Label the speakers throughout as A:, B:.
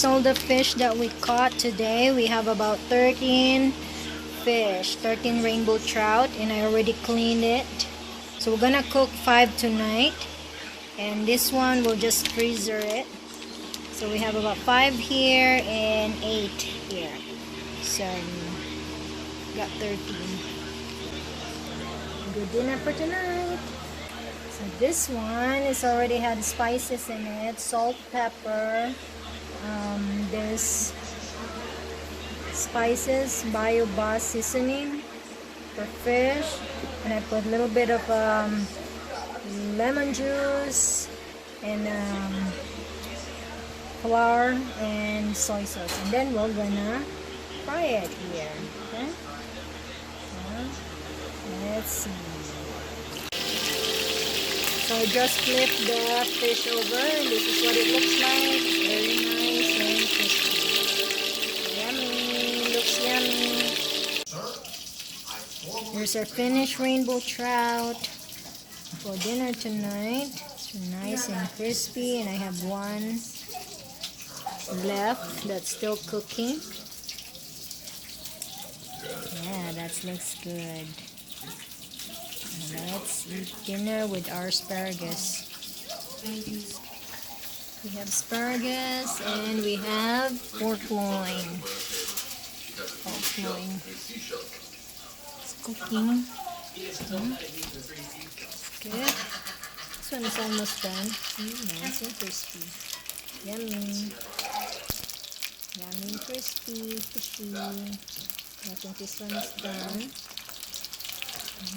A: here's all the fish that we caught today. We have about 13 fish, 13 rainbow trout, and I already cleaned it. So we're gonna cook 5 tonight, and this one we'll just freezer it. So we have about 5 here and 8 here. So got 13. Good dinner for tonight. So this one is already had spices in it, salt, pepper. There's spices, bio-bus seasoning for fish, and I put a little bit of lemon juice and flour and soy sauce, and then we're gonna fry it here. Okay, let's see. So I just flipped the fish over, and this is what it looks like. Very nice and crispy. Yummy, looks yummy. Here's our finished rainbow trout for dinner tonight. It's nice and crispy, and I have one left that's still cooking. Yeah, that looks good. Let's eat dinner with our asparagus. We have asparagus and we have pork loin. It's cooking. It's good. This one is almost done. Nice and crispy. Yummy. Yummy and crispy. Fishy. I think this one is done.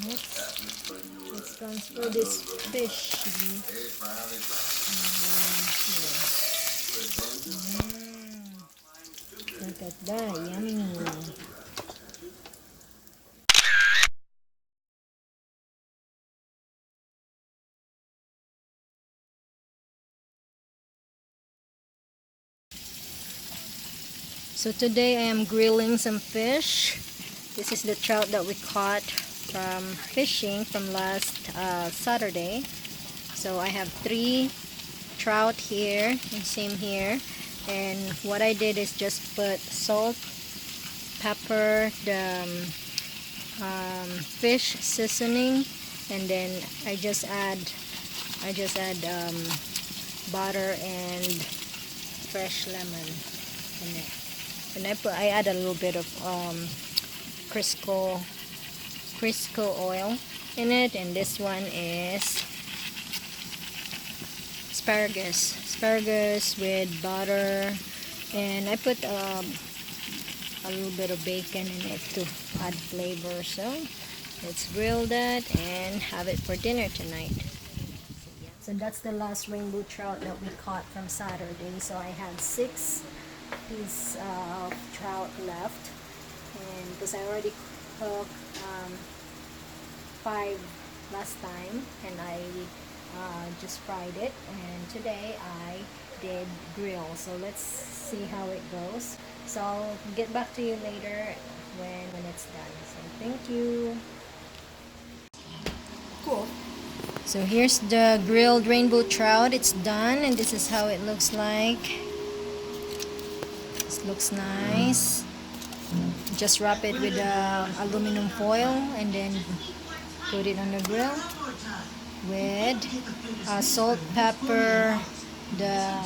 A: Let's transfer this fish. Look at that, yummy. So today I am grilling some fish. This is the trout that we caught from fishing from last Saturday. So I have 3 trout here and same here, and what I did is just put salt, pepper, the fish seasoning, and then I just add butter and fresh lemon in it, and I add a little bit of Crisco oil in it, and this one is asparagus with butter, and I put a little bit of bacon in it to add flavor. So let's grill that and have it for dinner tonight. So that's the last rainbow trout that we caught from Saturday. So I had 6 pieces of trout left, and because I already cooked 5 last time, and I just fried it, and today I did grill. So let's see how it goes. So I'll get back to you later when it's done. So thank you. Cool. So here's the grilled rainbow trout. It's done, and this is how it looks like. This looks nice. Just wrap it with aluminum foil and then put it on the grill with salt, pepper, the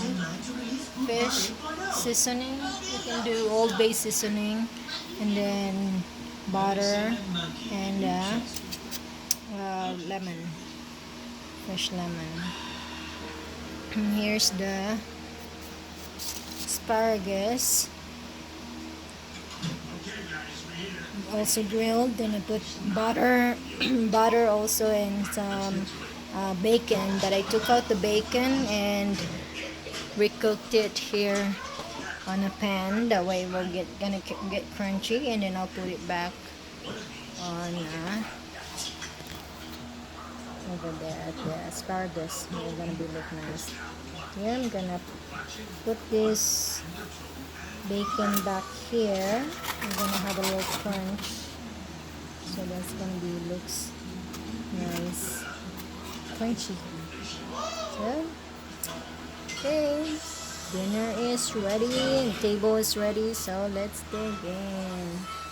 A: fish seasoning. You can do Old Bay seasoning, and then butter and lemon, fresh lemon. And here's the asparagus, also grilled. Then I put butter butter also, and some bacon, but I took out the bacon and recooked it here on a pan. That way we'll gonna get crunchy, and then I'll put it back on over there at the asparagus. It's gonna be look nice. Here I'm gonna put this bacon back here. I'm gonna have a little crunch, so that's gonna be looks nice, crunchy. So okay, Dinner is ready and table is ready, so let's dig in.